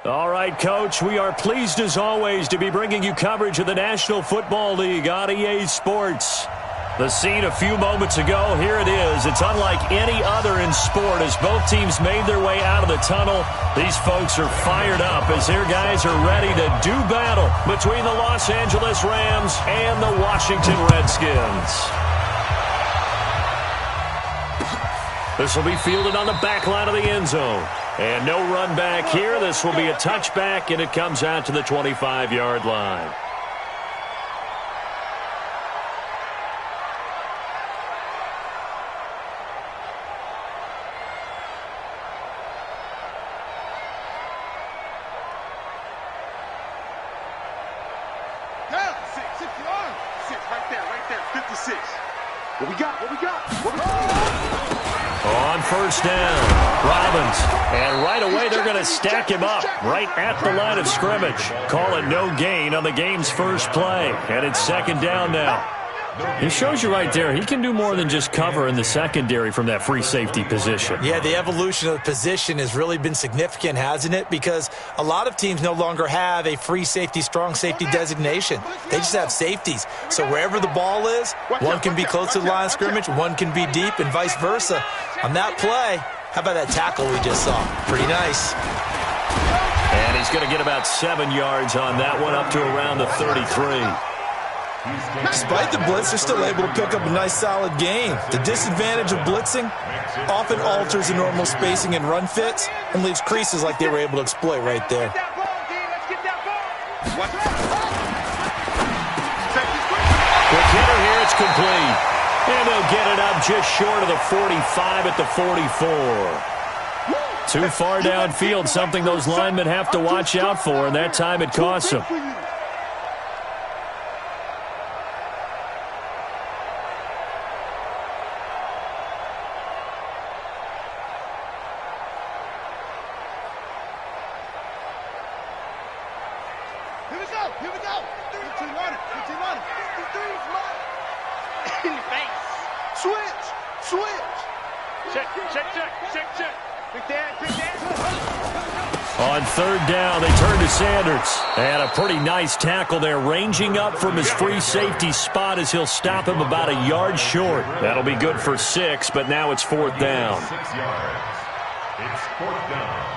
All right, Coach, we are pleased as always to be bringing you coverage of the National Football League on EA Sports. The scene a few moments ago, here it is. It's unlike any other in sport as both teams made their way out of the tunnel. These folks are fired up as their guys are ready to do battle between the Los Angeles Rams and the Washington Redskins. This will be fielded on the back line of the end zone. And no run back here. This will be a touchback, and it comes out to the 25-yard line. On first down, Robbins. And right away they're going to stack him up right at the line of scrimmage. Call it no gain on the game's first play. And it's second down now. He shows you right there, he can do more than just cover in the secondary from that free safety position. Yeah, the evolution of the position has really been significant, hasn't it? Because a lot of teams no longer have a free safety, strong safety designation. They just have safeties. So wherever the ball is, one can be close to the line of scrimmage, one can be deep, and vice versa. On that play, how about that tackle we just saw? Pretty nice. And he's going to get about 7 yards on that one, up to around the 33. Despite the blitz, they're still able to pick up a nice, solid gain. The disadvantage of blitzing often alters the normal spacing and run fits and leaves creases like they were able to exploit right there. Quick hitter here, it's complete. And they'll get it up just short of the 45 at the 44. Too far downfield, something those linemen have to watch out for, and that time it costs them. On third down, they turn to Sanders. And a pretty nice tackle there, ranging up from his free safety spot as he'll stop him about a yard short. That'll be good for 6, but now it's fourth down. 6 yards. It's fourth down.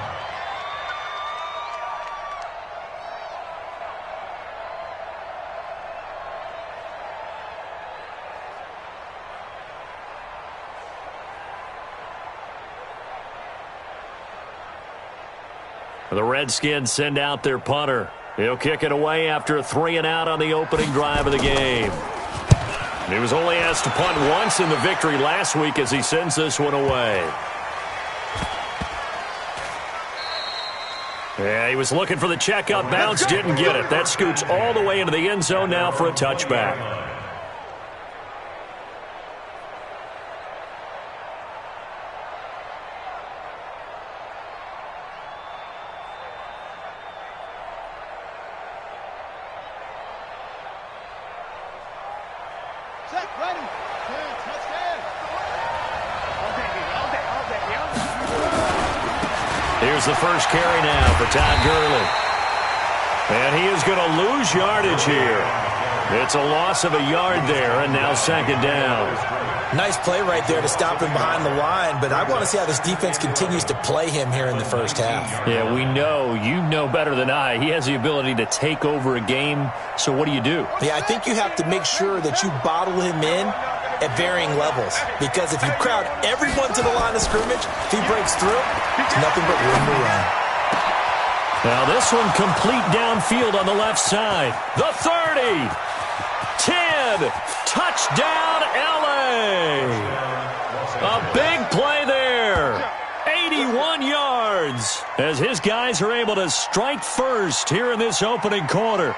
The Redskins send out their punter. He'll kick it away after a 3-and-out on the opening drive of the game. And he was only asked to punt once in the victory last week as he sends this one away. Yeah, he was looking for the checkup bounce, didn't get it. That scoots all the way into the end zone now for a touchback. Here's the first carry now for Todd Gurley. And he is going to lose yardage here. It's a loss of a yard there, and now second down. Nice play right there to stop him behind the line, but I want to see how this defense continues to play him here in the first half. Yeah, we know. You know better than I. He has the ability to take over a game, so what do you do? Yeah, I think you have to make sure that you bottle him in at varying levels, because if you crowd everyone to the line of scrimmage, if he breaks through, it's nothing but room to run. Now this one complete downfield on the left side. The 30, 10, touchdown LA. A big play there. 81 yards as his guys are able to strike first here in this opening quarter.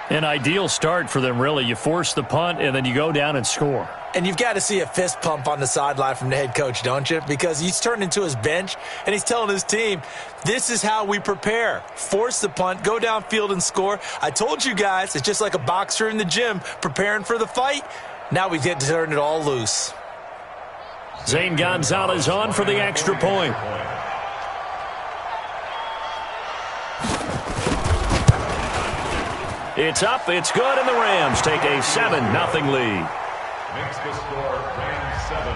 An ideal start for them, really. You force the punt, and then you go down and score. And you've got to see a fist pump on the sideline from the head coach, don't you? Because he's turned into his bench, and he's telling his team, this is how we prepare. Force the punt, go downfield and score. I told you guys, it's just like a boxer in the gym preparing for the fight. Now we get to turn it all loose. Zane Gonzalez on for the extra point. It's up, it's good, and the Rams take a 7-0 lead. Makes the score Rams 7,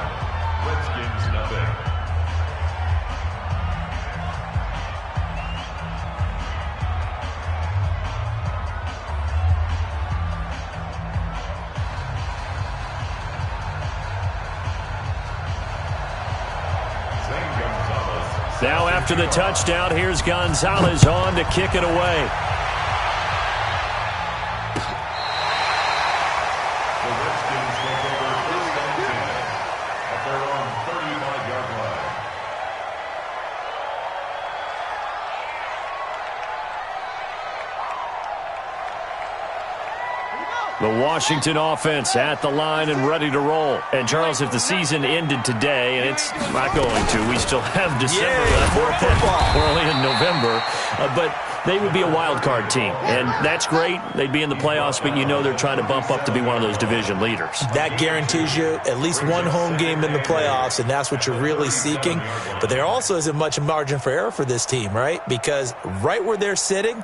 Redskins nothing. Now after the touchdown, here's Gonzalez on to kick it away. The Redskins take over first and 10 at their own 35-yard line. The Washington offense at the line and ready to roll. And, Charles, if the season ended today, and it's not going to, we still have December left. We're only in November. But they would be a wild card team, and that's great. They'd be in the playoffs, but you know they're trying to bump up to be one of those division leaders. That guarantees you at least one home game in the playoffs, and that's what you're really seeking. But there also isn't much margin for error for this team, right? Because right where they're sitting,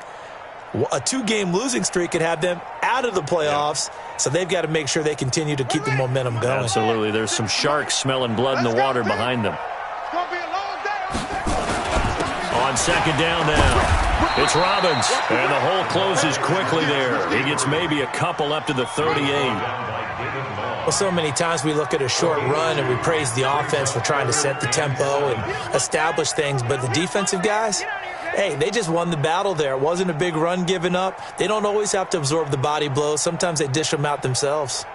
a 2-game losing streak could have them out of the playoffs, so they've got to make sure they continue to keep the momentum going. Absolutely. There's some sharks smelling blood in the water behind them. On second down now, it's Robbins, and the hole closes quickly there. He gets maybe a couple up to the 38. Well, so many times we look at a short run and we praise the offense for trying to set the tempo and establish things, but the defensive guys, hey, they just won the battle there. It wasn't a big run given up. They don't always have to absorb the body blows. Sometimes they dish them out themselves.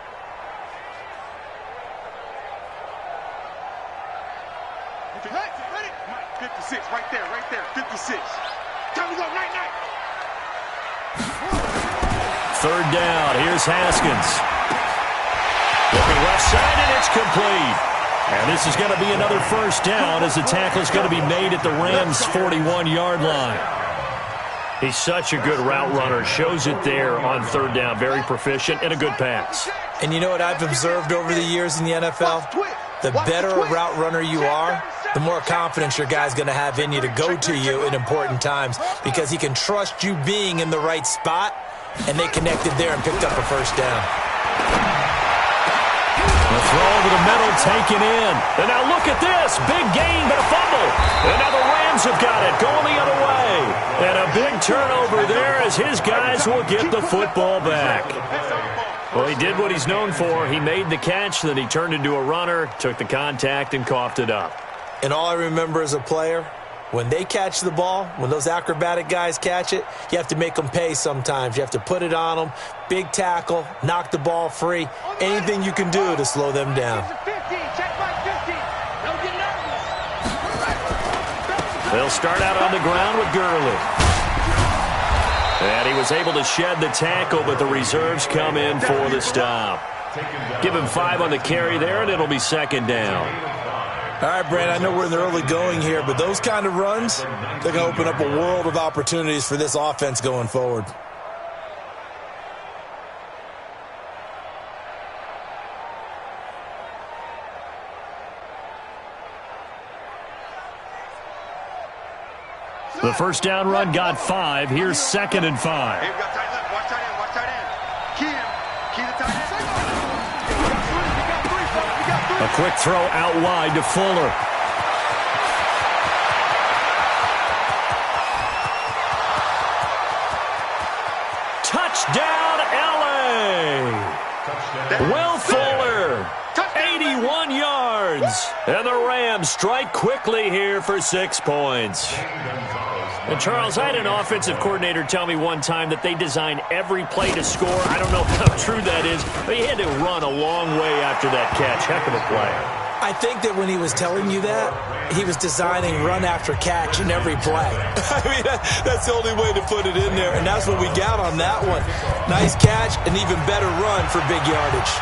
Ready? 56, right there, 56. Time to go, night. Third down, here's Haskins. Looking left side, and it's complete. And this is going to be another first down as the tackle is going to be made at the Rams' 41-yard line. He's such a good route runner. Shows it there on third down. Very proficient and a good pass. And you know what I've observed over the years in the NFL? The better a route runner you are, the more confidence your guy's going to have in you to go to you in important times because he can trust you being in the right spot, and they connected there and picked up a first down. The throw over the middle taken in. And now look at this. Big gain, but a fumble. And now the Rams have got it going the other way. And a big turnover there as his guys will get the football back. Well, he did what he's known for. He made the catch, then he turned into a runner, took the contact, and coughed it up. And all I remember as a player, when they catch the ball, when those acrobatic guys catch it, you have to make them pay sometimes. You have to put it on them, big tackle, knock the ball free, anything you can do to slow them down. They'll start out on the ground with Gurley. And he was able to shed the tackle, but the reserves come in for the stop. Give him 5 on the carry there, and it'll be second down. All right, Brand, I know we're in the early going here, but those kind of runs, they're going to open up a world of opportunities for this offense going forward. The first down run got 5. Here's second and 5. Hey, we got tight left. Watch tight end. Key the tight end. A quick throw out wide to Fuller. Touchdown, L.A. Will Fuller, 81 yards. And the Rams strike quickly here for 6 points. And, Charles, I had an offensive coordinator tell me one time that they design every play to score. I don't know how true that is, but he had to run a long way after that catch. Heck of a play. I think that when he was telling you that, he was designing run after catch in every play. I mean, that's the only way to put it in there, and that's what we got on that one. Nice catch, an even better run for big yardage.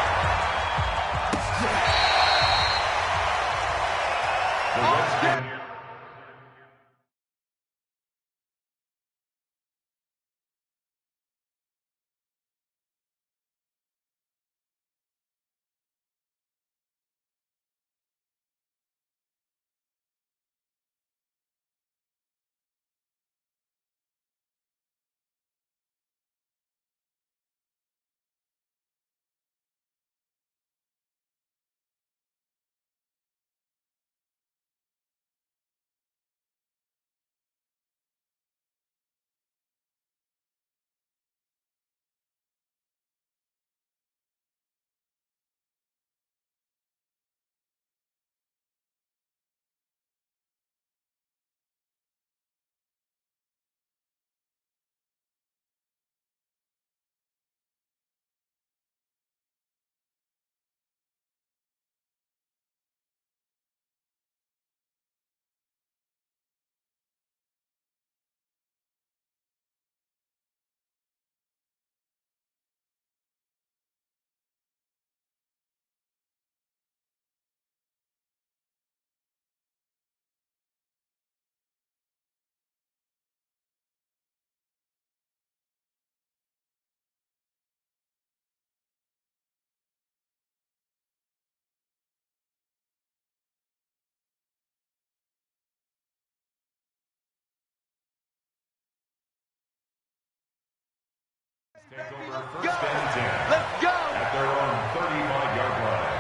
First and 10. Let's go. At their own 35-yard line.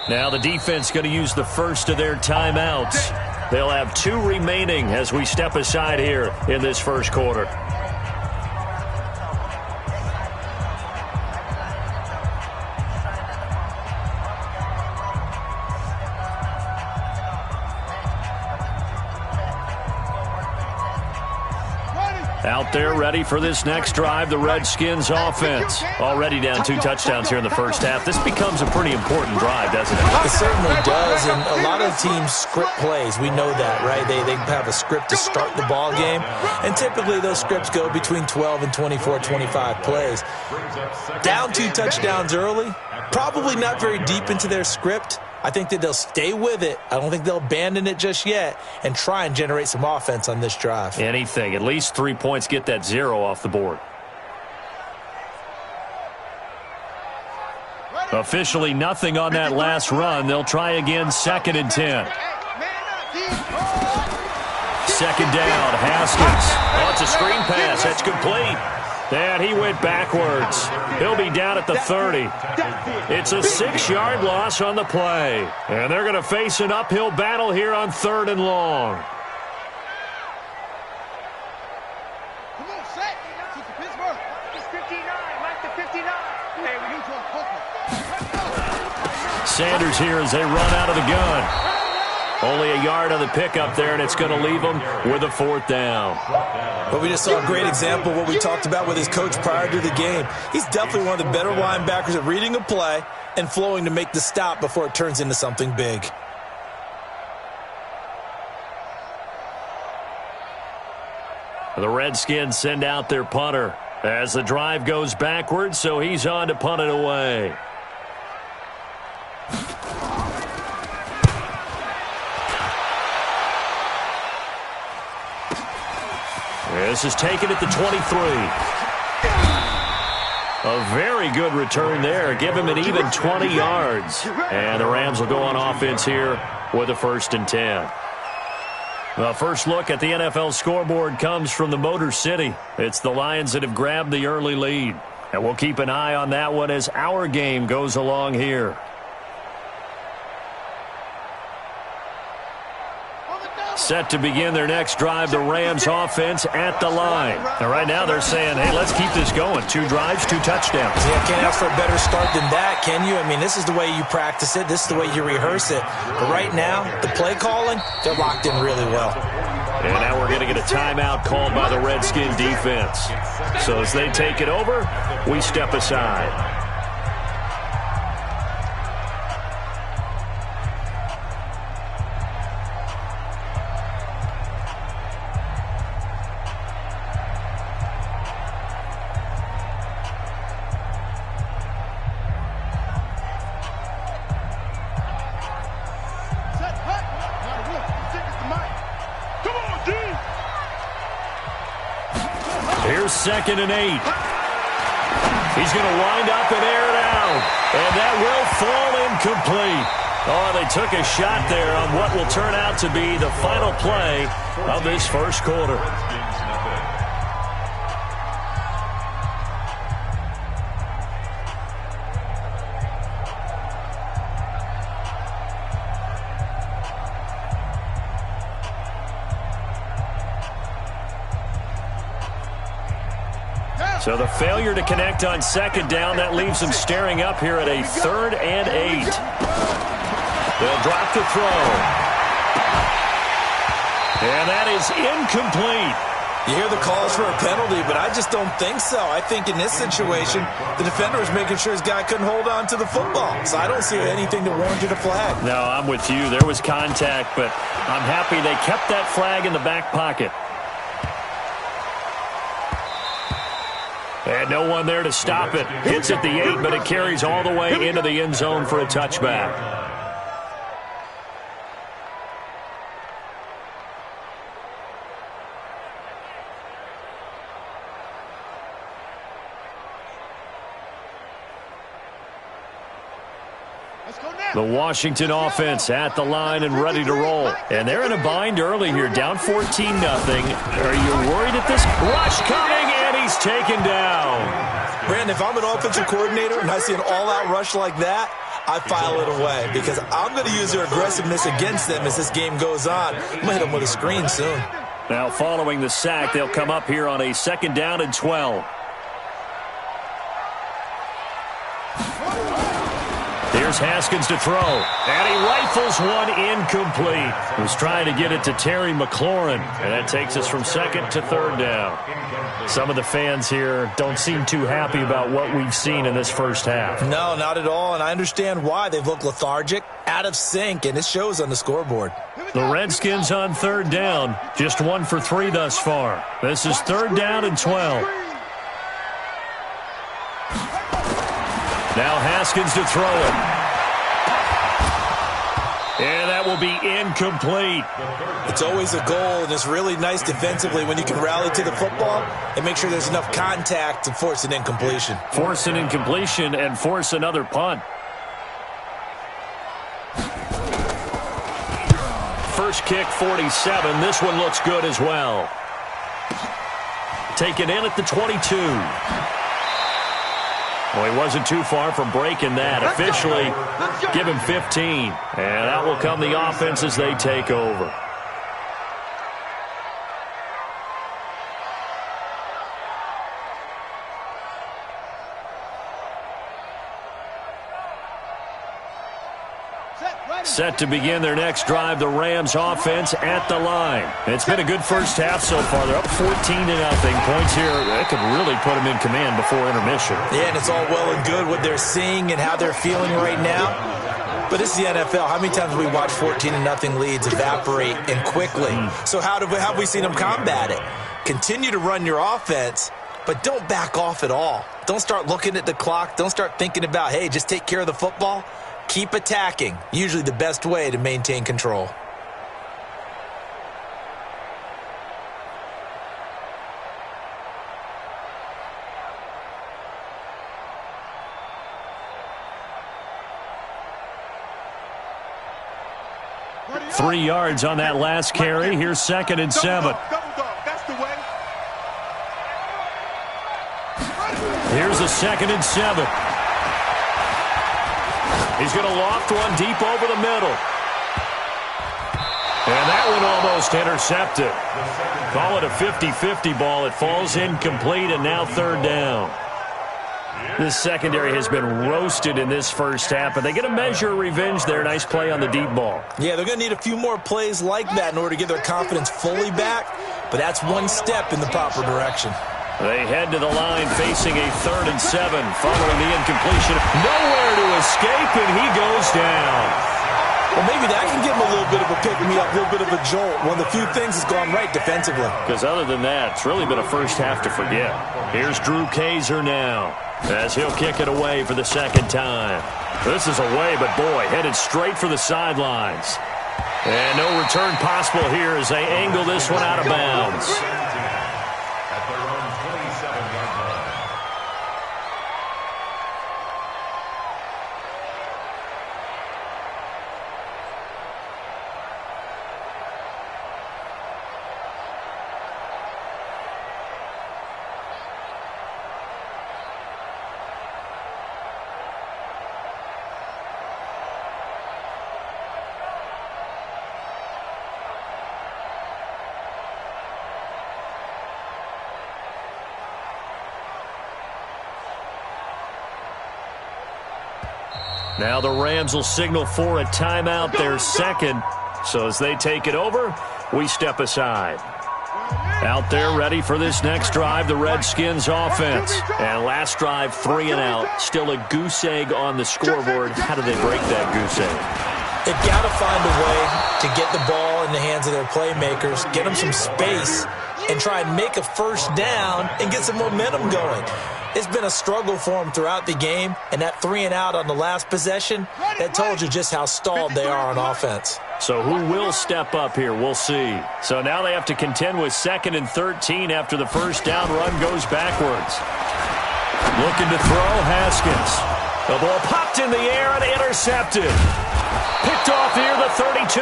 Now the defense going to use the first of their timeouts. They'll have 2 remaining as we step aside here in this first quarter. Out there ready for this next drive, the Redskins offense. Already down 2 touchdowns here in the first half. This becomes a pretty important drive, doesn't it? It certainly does, and a lot of teams script plays. We know that, right? They have a script to start the ball game, and typically those scripts go between 12 and 24, 25 plays. Down 2 touchdowns early, probably not very deep into their script. I think that they'll stay with it. I don't think they'll abandon it just yet and try and generate some offense on this drive. Anything. At least 3 points, get that 0 off the board. Officially nothing on that last run. They'll try again, 2nd and 10. Second down, Haskins. Oh, it's a screen pass. That's complete. And he went backwards. He'll be down at the 30. It's a 6-yard loss on the play. And they're going to face an uphill battle here on 3rd and long. Come on, set. To Pittsburgh. It's 59. Like the 59. Hey, we need to Sanders here as they run out of the gun. Only a yard on the pickup there, and it's going to leave them with a 4th down. But we just saw a great example of what we talked about with his coach prior to the game. He's definitely one of the better linebackers at reading a play and flowing to make the stop before it turns into something big. The Redskins send out their punter as the drive goes backwards, so he's on to punt it away. This is taken at the 23. A very good return there. Give him an even 20 yards. And the Rams will go on offense here with a 1st and 10. The first look at the NFL scoreboard comes from the Motor City. It's the Lions that have grabbed the early lead. And we'll keep an eye on that one as our game goes along here. Set to begin their next drive, the Rams offense at the line. And right now they're saying, hey, let's keep this going. 2 drives, 2 touchdowns. Yeah, can't ask for a better start than that, can you? I mean, this is the way you practice it. This is the way you rehearse it. But right now, the play calling, they're locked in really well. And now we're going to get a timeout called by the Redskin defense. So as they take it over, we step aside. Here's 2nd and 8. He's going to wind up and air it out. And that will fall incomplete. Oh, they took a shot there on what will turn out to be the final play of this first quarter. So the failure to connect on 2nd down, that leaves them staring up here at a 3rd and 8. They'll drop the throw. And that is incomplete. You hear the calls for a penalty, but I just don't think so. I think in this situation, the defender was making sure his guy couldn't hold on to the football. So I don't see anything to warrant a flag. No, I'm with you. There was contact, but I'm happy they kept that flag in the back pocket. And no one there to stop it. Hits at the 8, but it carries all the way into the end zone for a touchback. The Washington offense at the line and ready to roll. And they're in a bind early here, down 14-0. Are you worried at this? Rush coming, and he's taken down. Brandon, if I'm an offensive coordinator and I see an all-out rush like that, I file it away because I'm going to use their aggressiveness against them as this game goes on. I'm going to hit them with a screen soon. Now following the sack, they'll come up here on a 2nd down and 12. Here's Haskins to throw, and he rifles one incomplete. He was trying to get it to Terry McLaurin, and that takes us from 2nd to 3rd down. Some of the fans here don't seem too happy about what we've seen in this first half. No, not at all, and I understand why. They've looked lethargic, out of sync, and it shows on the scoreboard. The Redskins on 3rd down, just 1 for 3 thus far. This is 3rd down and 12. Now Haskins to throw it. And that will be incomplete. It's always a goal, and it's really nice defensively when you can rally to the football and make sure there's enough contact to force an incompletion. Force an incompletion and force another punt. First kick, 47. This one looks good as well. Taken in at the 22. Well, he wasn't too far from breaking that. Officially, give him 15. And that will come the offense as they take over. Set to begin their next drive, the Rams offense at the line. It's been a good first half so far. They're up 14-0. Points here, that could really put them in command before intermission. Yeah, and it's all well and good what they're seeing and how they're feeling right now. But this is the NFL. How many times have we watched 14-0 leads evaporate and quickly? So how have we seen them combat it? Continue to run your offense, but don't back off at all. Don't start looking at the clock. Don't start thinking about, hey, just take care of the football. Keep attacking, usually the best way to maintain control. Three yards on that last carry. Here's 2nd and 7. Here's a 2nd and 7. He's going to loft one deep over the middle. And that one almost intercepted. Call it a 50-50 ball. It falls incomplete, and now 3rd down. This secondary has been roasted in this first half, but they get a measure of revenge there. Nice play on the deep ball. Yeah, they're going to need a few more plays like that in order to get their confidence fully back, but that's one step in the proper direction. They head to the line facing a 3rd and 7 following the incompletion. Nowhere to escape, and he goes down. Well, maybe that can give him a little bit of a pick-me-up, a little bit of a jolt. One of the few things that's gone right defensively. Because other than that, it's really been a first half to forget. Here's Drew Kaiser now as he'll kick it away for the 2nd time. This is away, but boy, headed straight for the sidelines. And no return possible here as they angle this one out of bounds. Now the Rams will signal for a timeout, their 2nd. So as they take it over, we step aside. Out there ready for this next drive, the Redskins offense. And last drive, 3 and out. Still a goose egg on the scoreboard. How do they break that goose egg? They've got to find a way to get the ball in the hands of their playmakers, get them some space, and try and make a first down and get some momentum going. It's been a struggle for them throughout the game, and that 3 and out on the last possession, that told you just how stalled they are on offense. So who will step up here? We'll see. So now they have to contend with 2nd and 13 after the first down run goes backwards. Looking to throw, Haskins. The ball popped in the air and intercepted. Picked off near the 32.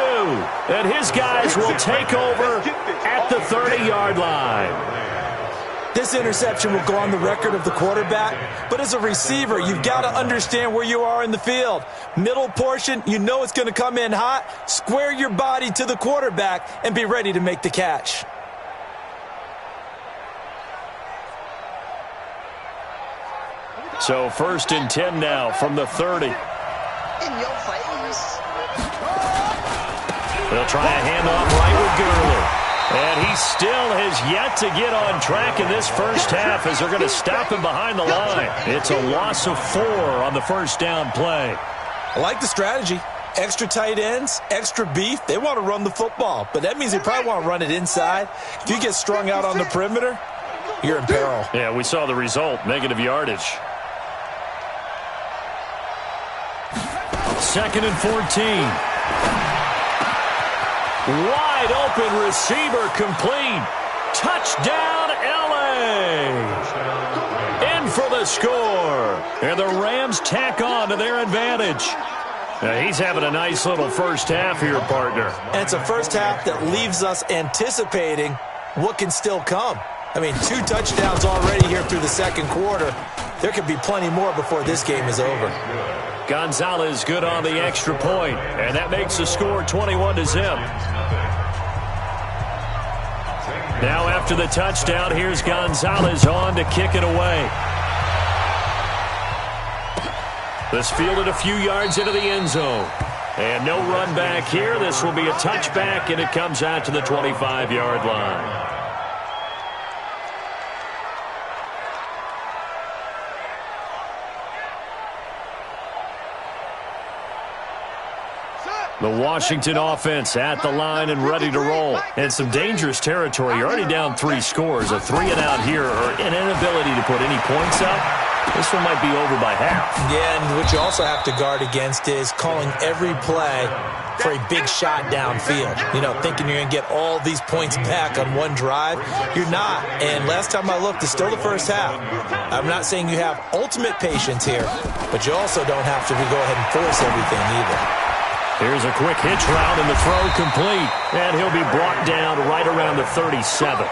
And his guys will take over at the 30-yard line. This interception will go on the record of the quarterback, but as a receiver, you've got to understand where you are in the field. Middle portion, you know it's going to come in hot. Square your body to the quarterback and be ready to make the catch. So 1st and 10 now from the 30. In your face. They'll try a handoff right with Gurley. And he still has yet to get on track in this first half as they're going to stop him behind the line. It's a loss of 4 on the first down play. I like the strategy. Extra tight ends, extra beef. They want to run the football, but that means they probably want to run it inside. If you get strung out on the perimeter, you're in peril. Yeah, we saw the result, negative yardage. 2nd and 14. Wide open receiver complete. Touchdown, LA. In for the score. And the Rams tack on to their advantage. Now, he's having a nice little first half here, partner. And it's a first half that leaves us anticipating what can still come. I mean, 2 touchdowns already here through the second quarter. There could be plenty more before this game is over. Gonzalez good on the extra point, and that makes the score 21-0. Now after the touchdown, here's Gonzalez on to kick it away. This fielded a few yards into the end zone. And no run back here. This will be a touchback, and it comes out to the 25-yard line. The Washington offense at the line and ready to roll. And some dangerous territory. You're already down 3 scores. A 3-and-out here or an inability to put any points up. This one might be over by half. Yeah, and what you also have to guard against is calling every play for a big shot downfield. You know, thinking you're going to get all these points back on one drive. You're not. And last time I looked, it's still the first half. I'm not saying you have ultimate patience here, but you also don't have to go ahead and force everything either. Here's a quick hitch route and the throw complete. And he'll be brought down right around the 37.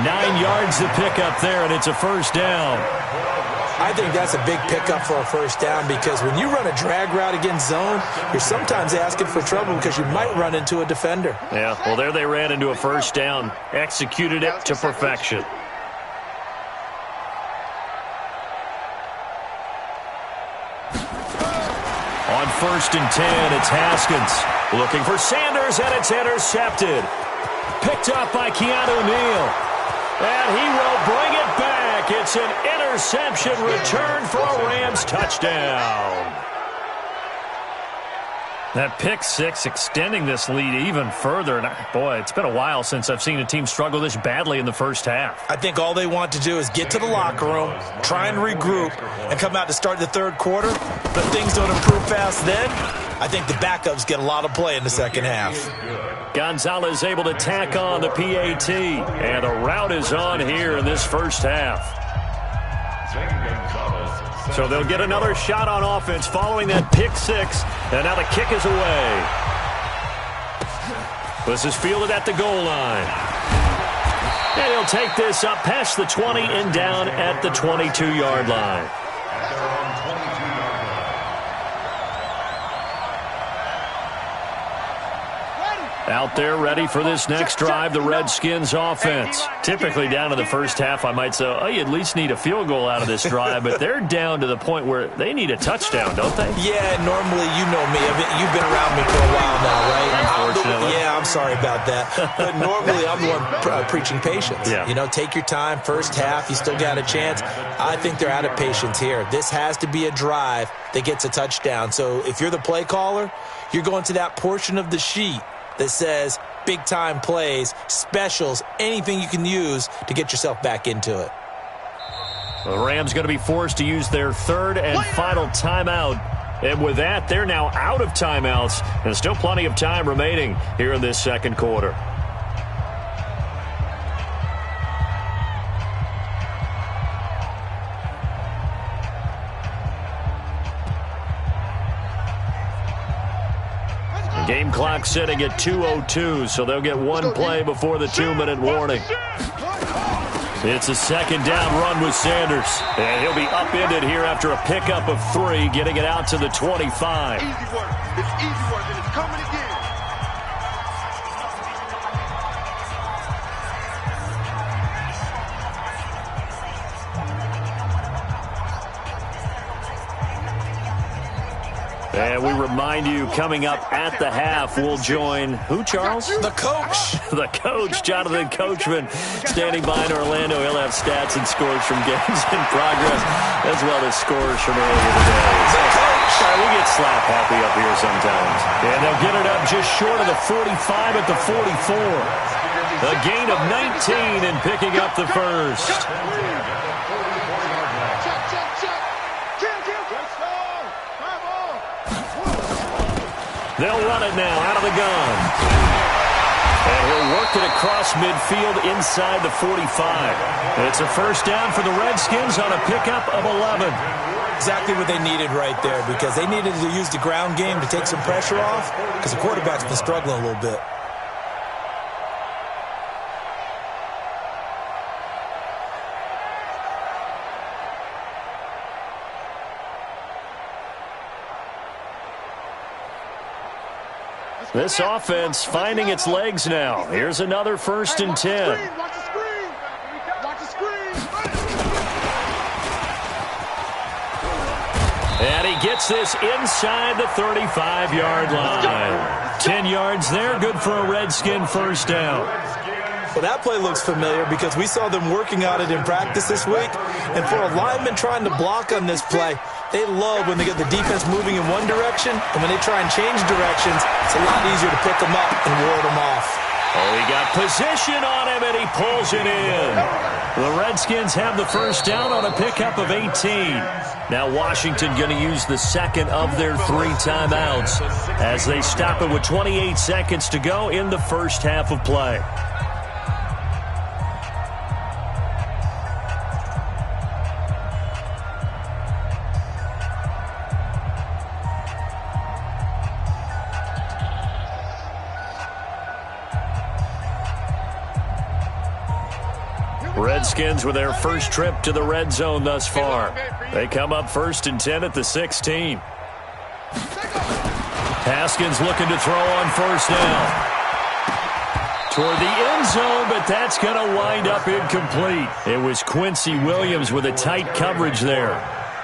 9 yards to pick up there, and it's a first down. I think that's a big pickup for a first down because when you run a drag route against zone, you're sometimes asking for trouble because you might run into a defender. Yeah, well, there they ran into a first down. Executed it to perfection. On 1st and 10, it's Haskins. Looking for Sanders, and it's intercepted. Picked up by Keanu Neal. And he will bring it back. It's an interception return for a Rams touchdown. That pick six extending this lead even further. And boy, it's been a while since I've seen a team struggle this badly in the first half. I think all they want to do is get to the locker room, try and regroup, and come out to start the third quarter. But things don't improve fast then. I think the backups get a lot of play in the second half. Gonzalez able to tack on the PAT. And the route is on here in this first half. So they'll get another shot on offense following that pick six. And now the kick is away. This is fielded at the goal line. And he'll take this up past the 20 and down at the 22-yard line. Out there ready for this next drive, the Redskins offense. Typically down to the first half, I might say, oh, you at least need a field goal out of this drive, but they're down to the point where they need a touchdown, don't they? Yeah, normally, you know me. You've been around me for a while now, right? Unfortunately. Yeah, I'm sorry about that. But normally, I'm the one preaching patience. Yeah. You know, take your time. First half, you still got a chance. I think they're out of patience here. This has to be a drive that gets a touchdown. So if you're the play caller, you're going to that portion of the sheet that says big-time plays, specials, anything you can use to get yourself back into it. The Rams going to be forced to use their third and final timeout. And with that, they're now out of timeouts. And still plenty of time remaining here in this second quarter. Game clock sitting at 2:02, so they'll get one play before the 2-minute warning. It's a second down run with Sanders. And he'll be upended here after a pickup of 3, getting it out to the 25. Easy work. It's easy work, and it's coming again. And we remind you, coming up at the half, we'll join who, Charles? The coach. The coach, Jonathan Coachman, standing by in Orlando. He'll have stats and scores from games in progress, as well as scores from earlier today. The coach. Sorry, we get slap happy up here sometimes. And they'll get it up just short of the 45 at the 44. A gain of 19 and picking up the first. They'll run it now out of the gun. And he'll work it across midfield inside the 45. It's a first down for the Redskins on a pickup of 11. Exactly what they needed right there, because they needed to use the ground game to take some pressure off, because the quarterback's been struggling a little bit. This offense finding its legs now. Here's another 1st and 10. Watch the screen. Watch the screen. And he gets this inside the 35-yard line. 10 yards there, good for a Redskin first down. Well, that play looks familiar because we saw them working on it in practice this week. And for a lineman trying to block on this play, they love when they get the defense moving in one direction, and when they try and change directions, it's a lot easier to pick them up and ward them off. Oh, he got position on him, and he pulls it in. The Redskins have the first down on a pickup of 18. Now Washington going to use the second of their 3 timeouts as they stop it with 28 seconds to go in the first half of play. Redskins with their first trip to the red zone thus far. They come up 1st and 10 at the 16. Haskins looking to throw on 1st down. Toward the end zone, but that's going to wind up incomplete. It was Quincy Williams with a tight coverage there.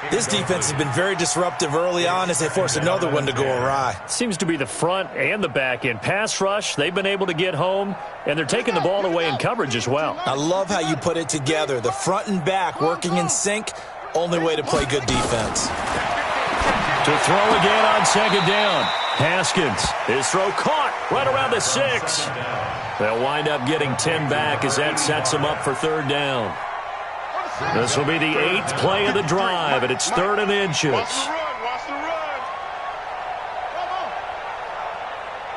This defense has been very disruptive early on as they force another one to go awry. Seems to be the front and the back end. Pass rush, they've been able to get home, and they're taking the ball away in coverage as well. I love how you put it together. The front and back working in sync, only way to play good defense. To throw again on 2nd down. Haskins, his throw caught right around the 6. They'll wind up getting 10 back as that sets them up for 3rd down. This will be the 8th play of the drive, and it's 3rd and inches. Watch the run. Watch the run.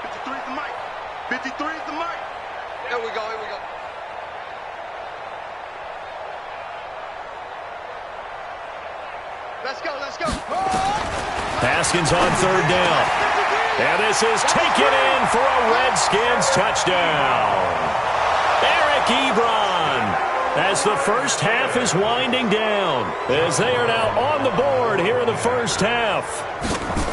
53 is the mic. 53 is the mic. Here we go. Here we go. Let's go. Let's go. Haskins on 3rd down. And this is taken in for a Redskins touchdown. Eric Ebron, as the first half is winding down, as they are now on the board here in the first half.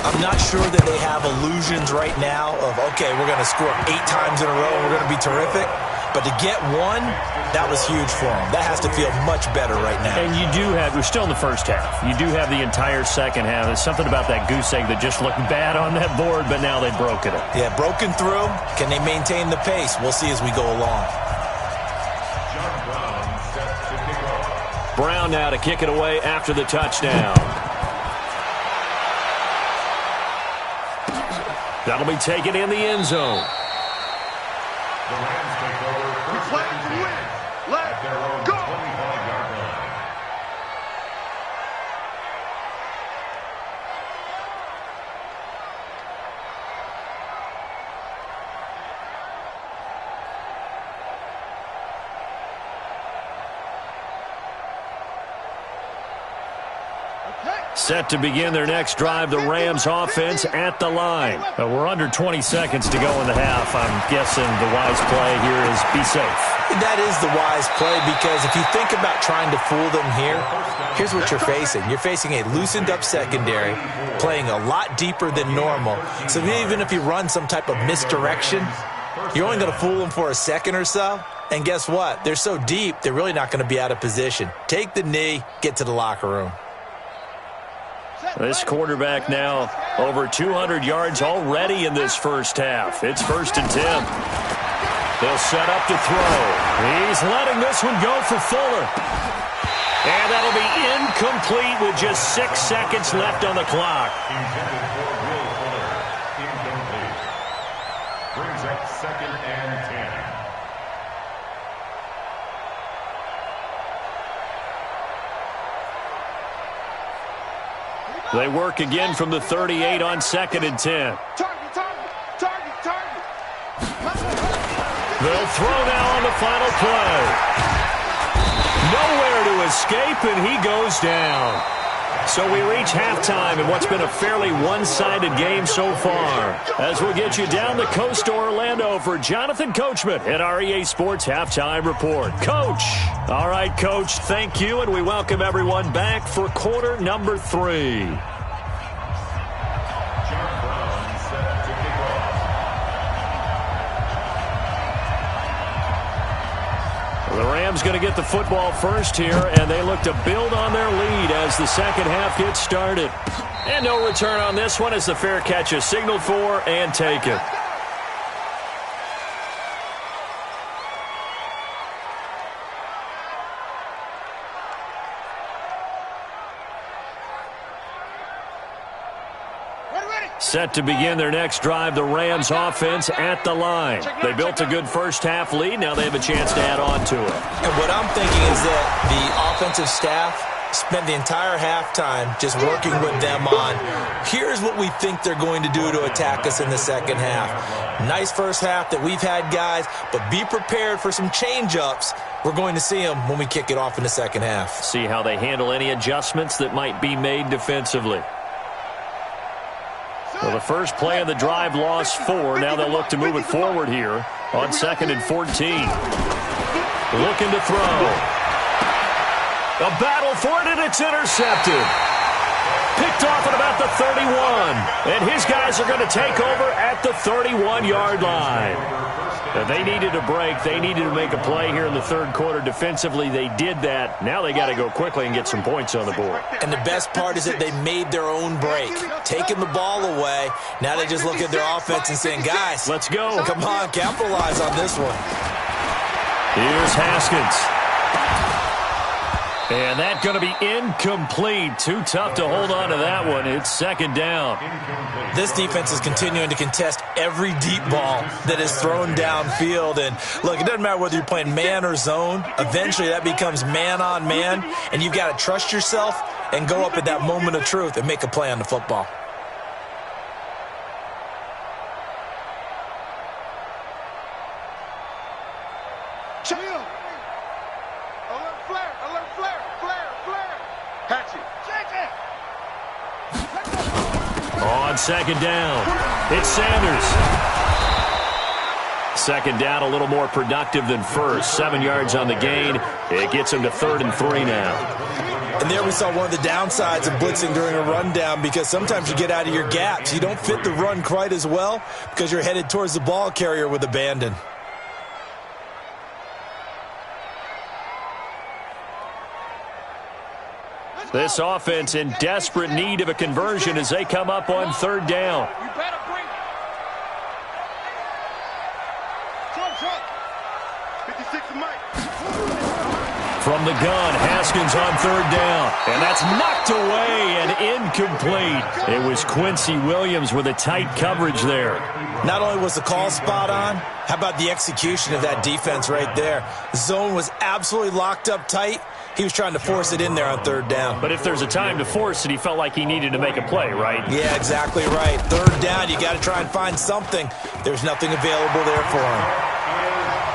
I'm not sure that they have illusions right now of, okay, we're going to score 8 times in a row and we're going to be terrific. But to get one, that was huge for them. That has to feel much better right now. And you do have, we're still in the first half. You do have the entire second half. There's something about that goose egg that just looked bad on that board, but now they've broken it. Yeah, broken through. Can they maintain the pace? We'll see as we go along. Brown now to kick it away after the touchdown. That'll be taken in the end zone. The Rams take over first and 10 at their own 25-yard line. Okay. Set to begin their next drive, the Rams offense at the line. We're under 20 seconds to go in the half. I'm guessing the wise play here is be safe. That is the wise play, because if you think about trying to fool them here, here's what you're facing. You're facing a loosened up secondary, playing a lot deeper than normal. So even if you run some type of misdirection, you're only going to fool them for a second or so. And guess what? They're so deep, they're really not going to be out of position. Take the knee, get to the locker room. This quarterback now over 200 yards already in this first half. It's 1st and 10. They'll set up to throw. He's letting this one go for Fuller. And that'll be incomplete with just 6 seconds left on the clock. Intended for Will Fuller. Incomplete. Brings up 2nd and 10. They work again from the 38 on 2nd and 10. Target. They'll throw now on the final play. Nowhere to escape, and he goes down. So we reach halftime in what's been a fairly one-sided game so far. As we'll get you down the coast to Orlando for Jonathan Coachman at our EA Sports Halftime Report. Coach. All right, Coach, thank you, and we welcome everyone back for quarter number 3. The Rams going to get the football first here, and they look to build on their lead as the second half gets started. And no return on this one as the fair catch is signaled for and taken. Set to begin their next drive, the Rams offense at the line. They built a good first half lead. Now they have a chance to add on to it. And what I'm thinking is that the offensive staff spent the entire halftime just working with them on, here's what we think they're going to do to attack us in the second half. Nice first half that we've had, guys, but be prepared for some change-ups. We're going to see them when we kick it off in the second half. See how they handle any adjustments that might be made defensively. Well, the first play of the drive lost 4. Now they'll look to move it forward here on 2nd and 14. Looking to throw. A battle for it, and it's intercepted. Picked off at about the 31. And his guys are going to take over at the 31-yard line. They needed a break. They needed to make a play here in the third quarter. Defensively, they did that. Now they got to go quickly and get some points on the board. And the best part is that they made their own break. Taking the ball away. Now they just look at their offense and saying, guys, let's go. Come on, capitalize on this one. Here's Haskins. And that's going to be incomplete. Too tough to hold on to that one. It's 2nd down. This defense is continuing to contest every deep ball that is thrown downfield. And, look, it doesn't matter whether you're playing man or zone. Eventually that becomes man-on-man, and you've got to trust yourself and go up at that moment of truth and make a play on the football. On 2nd down, it's Sanders. 2nd down, a little more productive than first. 7 yards on the gain. It gets him to 3rd and 3 now. And there we saw one of the downsides of blitzing during a rundown, because sometimes you get out of your gaps. You don't fit the run quite as well because you're headed towards the ball carrier with abandon. This offense in desperate need of a conversion as they come up on 3rd down. You better bring it. Truck. 56 to Mike. From the gun, Haskins on 3rd down. And that's knocked away and incomplete. It was Quincy Williams with a tight coverage there. Not only was the call spot on, how about the execution of that defense right there? The zone was absolutely locked up tight. He was trying to force it in there on 3rd down. But if there's a time to force it, he felt like he needed to make a play, right? Yeah, exactly right. 3rd down, you got to try and find something. There's nothing available there for him.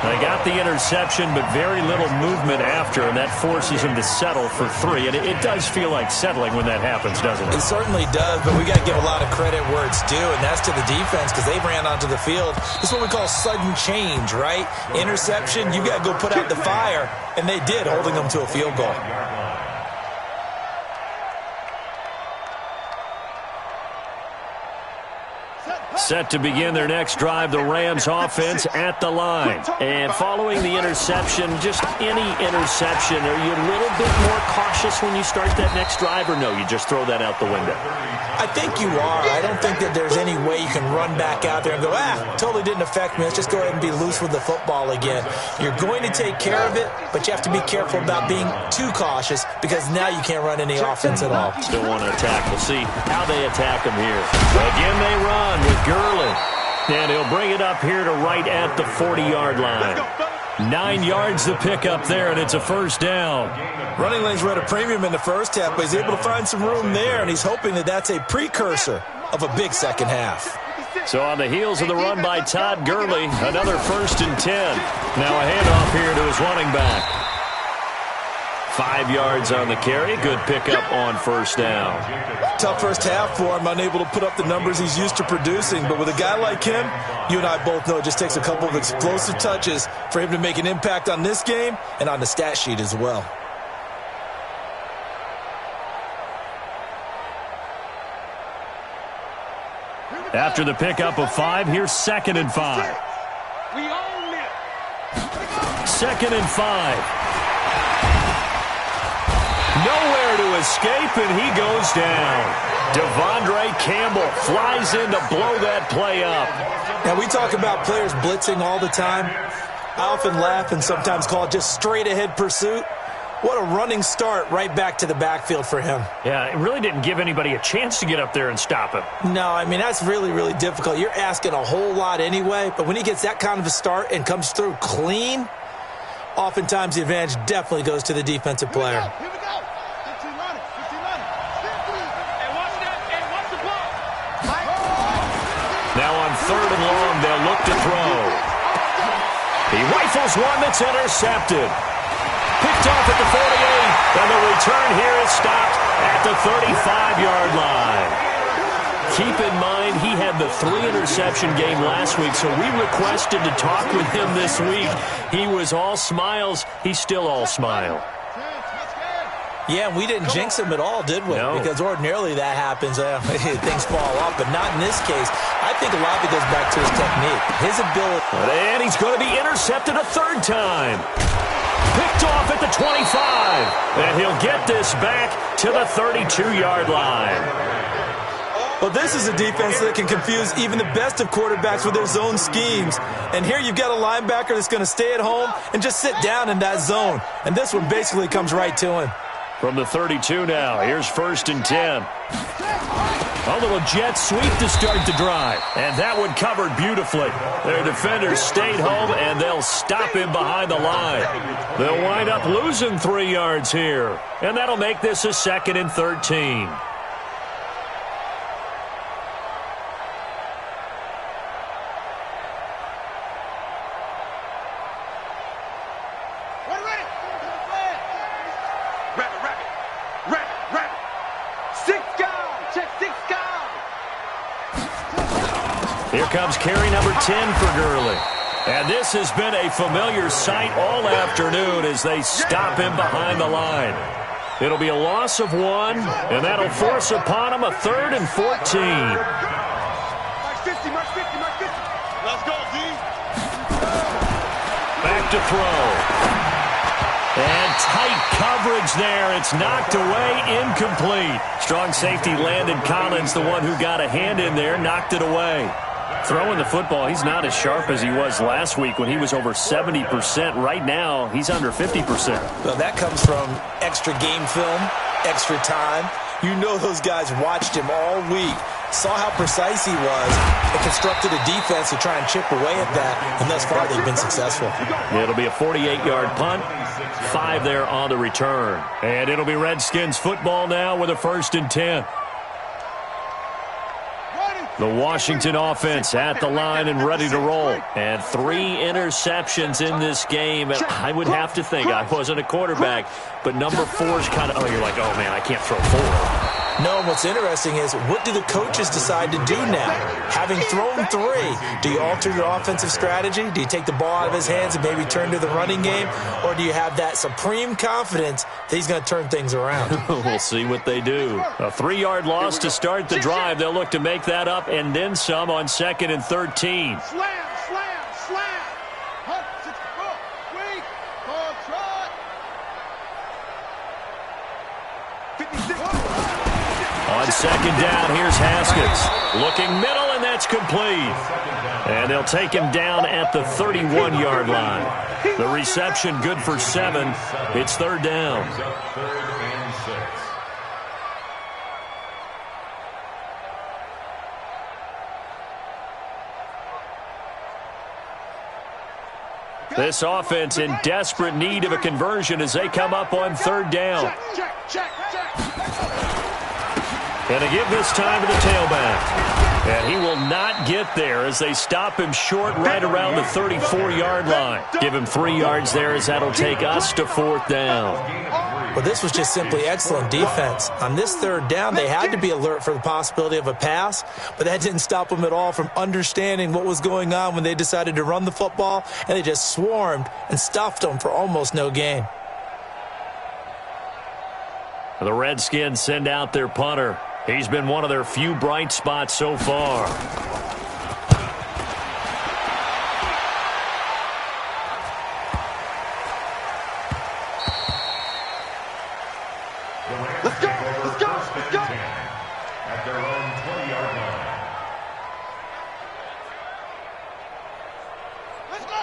They got the interception, but very little movement after, and that forces him to settle for 3. And it does feel like settling when that happens, doesn't it? It certainly does, but we got to give a lot of credit where it's due, and that's to the defense because they ran onto the field. This is what we call sudden change, right? Interception, you got to go put out the fire, and they did, holding them to a field goal. Set to begin their next drive, the Rams offense at the line. And following the interception, just any interception, are you a little bit more cautious when you start that next drive, or no, you just throw that out the window? I think you are. I don't think that there's any way you can run back out there and go, totally didn't affect me. Let's just go ahead and be loose with the football again. You're going to take care of it, but you have to be careful about being too cautious because now you can't run any offense at all. Still want to attack. We'll see how they attack them here. Again, they run with Gurley. And he'll bring it up here to right at the 40-yard line. 9 yards to pick up there, and it's a first down. Running lanes were at a premium in the first half, but he's able to find some room there, and he's hoping that that's a precursor of a big second half. So on the heels of the run by Todd Gurley, another 1st and 10. Now a handoff here to his running back. 5 yards on the carry. Good pickup on first down. Tough first half for him, unable to put up the numbers he's used to producing. But with a guy like him, you and I both know it just takes a couple of explosive touches for him to make an impact on this game and on the stat sheet as well. After the pickup of 5, here's 2nd and 5. We own it. 2nd and 5. Nowhere to escape, and he goes down. Devondre Campbell flies in to blow that play up. Now, we talk about players blitzing all the time. I often laugh and sometimes call it just straight-ahead pursuit. What a running start right back to the backfield for him. Yeah, it really didn't give anybody a chance to get up there and stop him. No, I mean, that's really, really difficult. You're asking a whole lot anyway, but when he gets that kind of a start and comes through clean, oftentimes the advantage definitely goes to the defensive player. Here we go. 15 running. 15 running. 50. And watch that. And watch the ball. Now on 3rd and long, they'll look to throw. He rifles one that's intercepted. Picked off at the 48, and the return here is stopped at the 35-yard line. Keep in mind, he had the 3-interception game last week, so we requested to talk with him this week. He was all smiles. He's still all smile. Yeah, we didn't jinx him at all, did we? No. Because ordinarily that happens. Things fall off, but not in this case. I think a lot of it goes back to his technique, his ability. And he's going to be intercepted a 3rd time. Picked off at the 25, and he'll get this back to the 32-yard line. Well, this is a defense that can confuse even the best of quarterbacks with their zone schemes. And here you've got a linebacker that's going to stay at home and just sit down in that zone. And this one basically comes right to him. From the 32 now, here's 1st and 10. A little jet sweep to start the drive. And that one covered beautifully. Their defenders stayed home, and they'll stop him behind the line. They'll wind up losing 3 yards here. And that'll make this a 2nd and 13. Here comes carry number 10 for Gurley. And this has been a familiar sight all afternoon as they stop him behind the line. It'll be a loss of 1, and that'll force upon him a 3rd and 14. Mark 50, Mark 50, Mark 50. Let's go, D. Back to throw. And tight coverage there. It's knocked away, incomplete. Strong safety Landon Collins, the one who got a hand in there, knocked it away. Throwing the football, he's not as sharp as he was last week when he was over 70%. Right now, he's under 50%. Well, that comes from extra game film, extra time. You know those guys watched him all week, saw how precise he was, and constructed a defense to try and chip away at that, and thus far they've been successful. It'll be a 48-yard punt, 5 there on the return. And it'll be Redskins football now with a 1st and 10. The Washington offense at the line and ready to roll. And 3 interceptions in this game. I would have to think, I wasn't a quarterback, but number 4 is kind of, you're like, oh, man, I can't throw 4. No, what's interesting is, what do the coaches decide to do now? Having thrown 3, do you alter your offensive strategy? Do you take the ball out of his hands and maybe turn to the running game? Or do you have that supreme confidence that he's going to turn things around? We'll see what they do. A 3-yard loss to start the drive. They'll look to make that up and then some on 2nd and 13. Slam, slam, slam. Hunt, 64, 3, call, trot. 56. On 2nd down, here's Haskins. Looking middle, and that's complete. And they'll take him down at the 31-yard line. The reception good for 7. It's 3rd down. This offense in desperate need of a conversion as they come up on 3rd down. And to give this time to the tailback. And he will not get there as they stop him short right around the 34-yard line. Give him 3 yards there as that'll take us to 4th down. Well, this was just simply excellent defense. On this 3rd down, they had to be alert for the possibility of a pass, but that didn't stop them at all from understanding what was going on when they decided to run the football, and they just swarmed and stuffed them for almost no gain. The Redskins send out their punter. He's been one of their few bright spots so far. Let's go, let's go, let's go. At their own 20-yard line.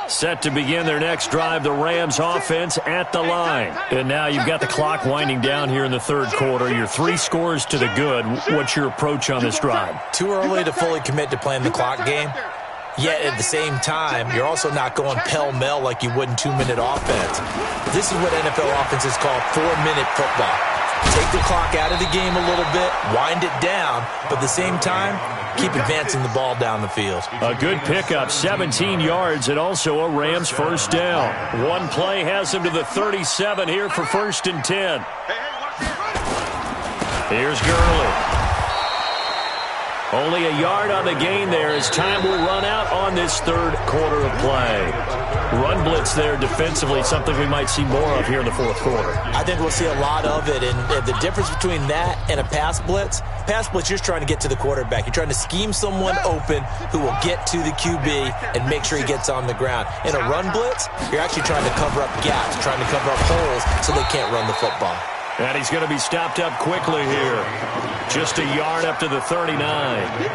Set to begin their next drive, the Rams offense at the line. And now you've got the clock winding down here in the 3rd quarter. You're 3 scores to the good. What's your approach on this drive? Too early to fully commit to playing the clock game. Yet at the same time, you're also not going pell-mell like you would in 2-minute offense. This is what NFL offenses call 4-minute football. Take the clock out of the game a little bit, wind it down, but at the same time, keep advancing the ball down the field. A good pickup, 17 yards, and also a Rams 1st down. One play has them to the 37 here for 1st and 10. Here's Gurley. Only a yard on the gain there as time will run out on this 3rd quarter of play. Run blitz there defensively, something we might see more of here in the 4th quarter. I think we'll see a lot of it, and the difference between that and a pass blitz, you're just trying to get to the quarterback. You're trying to scheme someone open who will get to the QB and make sure he gets on the ground. In a run blitz, you're actually trying to cover up gaps, trying to cover up holes so they can't run the football. And he's going to be stopped up quickly here. Just a yard up to the 39.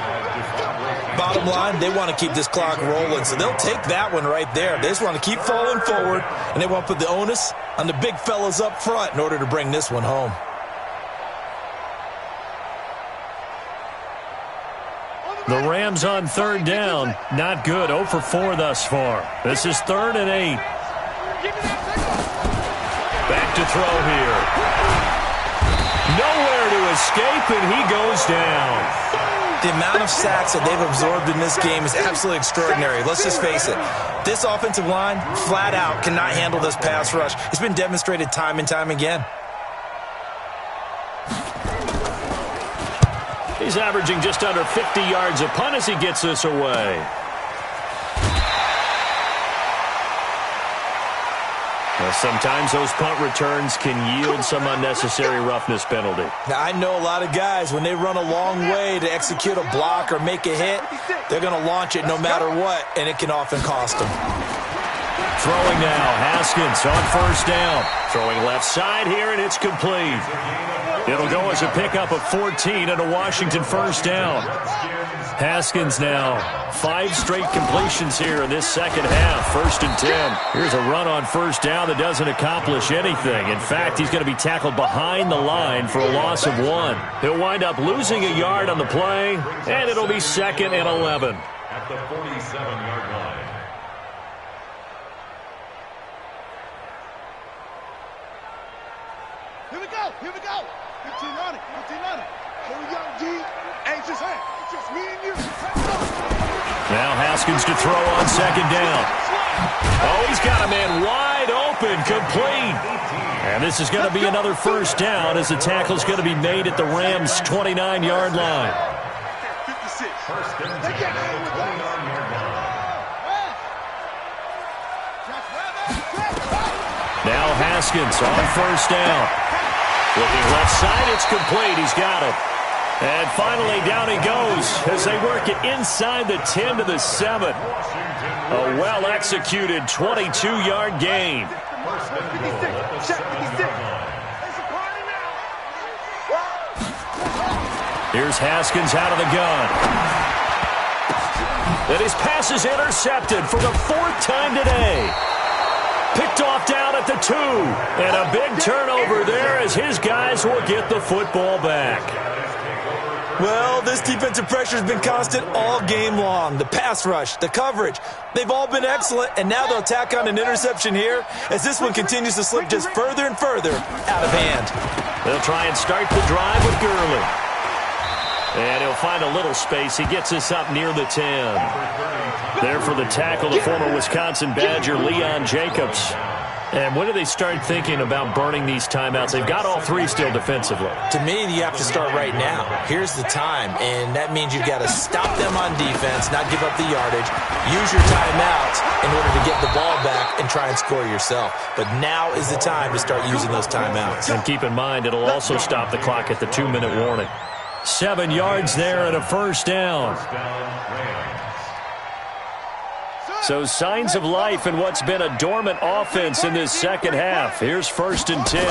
Bottom line, they want to keep this clock rolling, so they'll take that one right there. They just want to keep falling forward, and they want to put the onus on the big fellas up front in order to bring this one home. The Rams on 3rd down. Not good. 0 for 4 thus far. This is 3rd and 8. Back to throw here. Nowhere to escape, and he goes down. The amount of sacks that they've absorbed in this game is absolutely extraordinary. Let's just face it. This offensive line, flat out, cannot handle this pass rush. It's been demonstrated time and time again. He's averaging just under 50 yards a punt as he gets this away. Well, sometimes those punt returns can yield some unnecessary roughness penalty. Now, I know a lot of guys, when they run a long way to execute a block or make a hit, they're going to launch it no matter what, and it can often cost them. Throwing now, Haskins on 1st down. Throwing left side here, and it's complete. It'll go as a pickup of 14 and a Washington 1st down. Haskins now 5 straight completions here in this 2nd half. 1st and 10. Here's a run on 1st down that doesn't accomplish anything. In fact, he's going to be tackled behind the line for a loss of 1. He'll wind up losing a yard on the play, and it'll be 2nd and 11. At the 47-yard line. Here we go, here we go. 15 on it, 15 on it. Hold young G, anxious hand. Now Haskins to throw on second down. Oh, he's got a man wide open, complete. And this is going to be another first down as the tackle's going to be made at the Rams' 29-yard line. Now Haskins on first down. Looking left side, it's complete. He's got it. And finally, down he goes as they work it inside the 10 to the 7. A well-executed 22-yard gain. Here's Haskins out of the gun. And his pass is intercepted for the 4th time today. Picked off down at the 2. And a big turnover there as his guys will get the football back. Well, this defensive pressure has been constant all game long. The pass rush, the coverage, they've all been excellent, and now they'll tack on an interception here as this one continues to slip just further and further out of hand. They'll try and start the drive with Gurley. And he'll find a little space. He gets us up near the 10. There for the tackle, the former Wisconsin Badger, Leon Jacobs. And when do they start thinking about burning these timeouts? They've got all 3 still defensively. To me, you have to start right now. Here's the time, and that means you've got to stop them on defense, not give up the yardage, use your timeouts in order to get the ball back and try and score yourself. But now is the time to start using those timeouts. And keep in mind, it'll also stop the clock at the 2-minute warning. 7 yards there and a first down. So signs of life in what's been a dormant offense in this second half. Here's 1st and 10.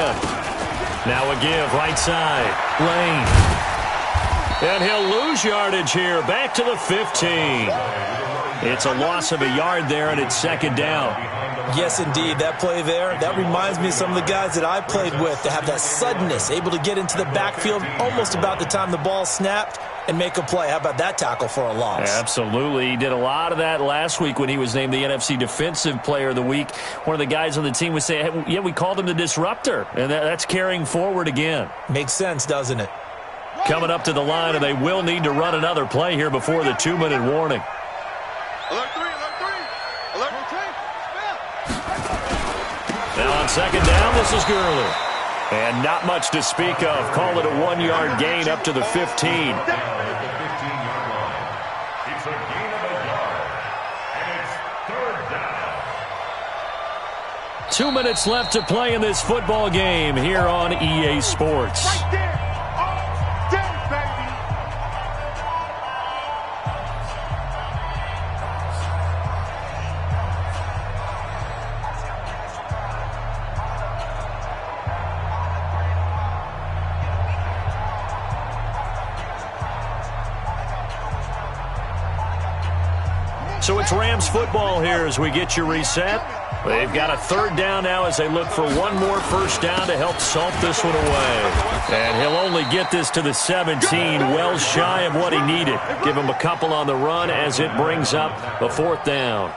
Now a give right side. Lane. And he'll lose yardage here. Back to the 15. It's a loss of a yard there, and it's 2nd down. Yes, indeed. That play there, that reminds me of some of the guys that I played with to have that suddenness, able to get into the backfield almost about the time the ball snapped and make a play. How about that tackle for a loss? Absolutely. He did a lot of that last week when he was named the NFC Defensive Player of the Week. One of the guys on the team would say, hey, yeah, we called him the disruptor, and that's carrying forward again. Makes sense, doesn't it? Coming up to the line, and they will need to run another play here before the 2-minute warning. Alert 3, alert 3. Alert 3. Now on 2nd down, this is Gurley. And not much to speak of. Call it a 1-yard gain up to the 15. It's a gain of a yard. And it's 3rd down. 2 minutes left to play in this football game here on EA Sports. Right there. All day, baby. So it's Rams football here as we get you reset. They've got a 3rd down now as they look for one more first down to help salt this one away. And he'll only get this to the 17, well shy of what he needed. Give him a couple on the run as it brings up the 4th down.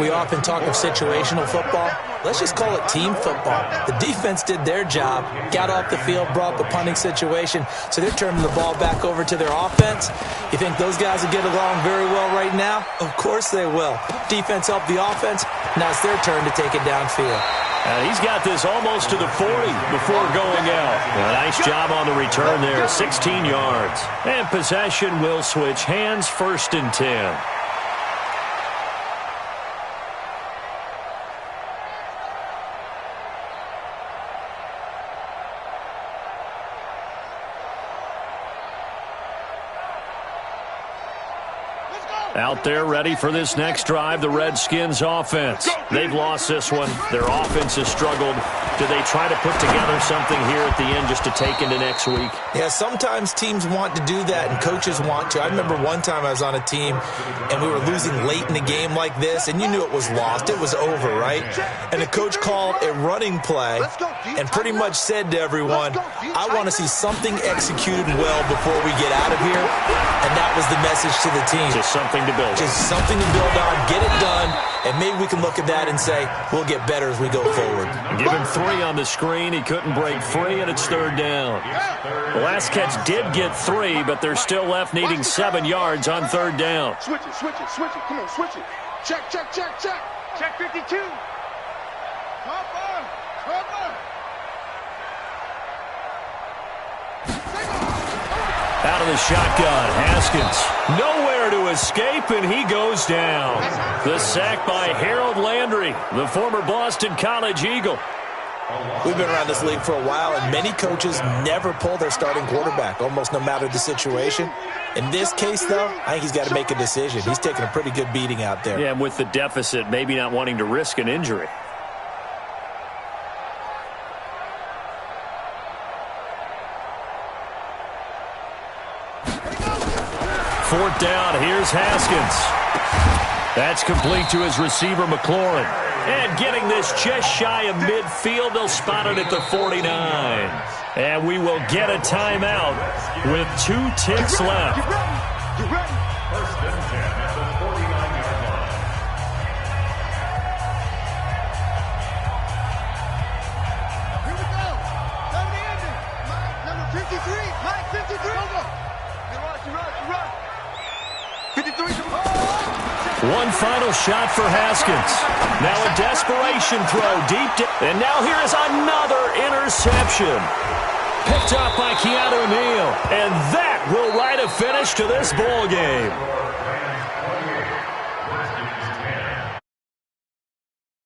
We often talk of situational football. Let's just call it team football. The defense did their job, got off the field, brought up a punting situation, so they're turning the ball back over to their offense. You think those guys will get along very well right now? Of course they will. Defense helped the offense. Now it's their turn to take it downfield. He's got this almost to the 40 before going out. A nice job on the return there, 16 yards. And possession will switch hands, 1st and 10. Out there ready for this next drive, the Redskins offense. They've lost this one. Their offense has struggled. Do they try to put together something here at the end just to take into next week? Yeah, sometimes teams want to do that and coaches want to. I remember one time I was on a team and we were losing late in the game like this, and you knew it was lost. It was over, right? And the coach called a running play and pretty much said to everyone, I want to see something executed well before we get out of here. And that was the message to the team. Just something something to build on. Just something to build on, get it done, and maybe we can look at that and say, we'll get better as we go forward. Give him 3 on the screen. He couldn't break free, and it's 3rd down. The last catch did get 3, but they're still left needing 7 yards on 3rd down. Switch it, switch it, switch it. Come on, switch it. Check, check, check, check. Check 52. Cover, cover. Out of the shotgun, Haskins. Nowhere to escape, and he goes down. The sack by Harold Landry, the former Boston College Eagle. We've been around this league for a while, and many coaches never pull their starting quarterback, almost no matter the situation. In this case, though, I think he's got to make a decision. He's taking a pretty good beating out there. Yeah, and with the deficit, maybe not wanting to risk an injury. Fourth down, here's Haskins. That's complete to his receiver, McLaurin. And getting this just shy of midfield, they'll spot it at the 49. And we will get a timeout with 2 ticks left. Get ready. First and 10 at the 49-yard line. Here we go. Down the ending. Number 53. Mike 53. Go. You run. 53. One final shot for Haskins. Now a desperation throw deep. And now here is another interception. Picked up by Keanu Neal. And that will write a finish to this ball game.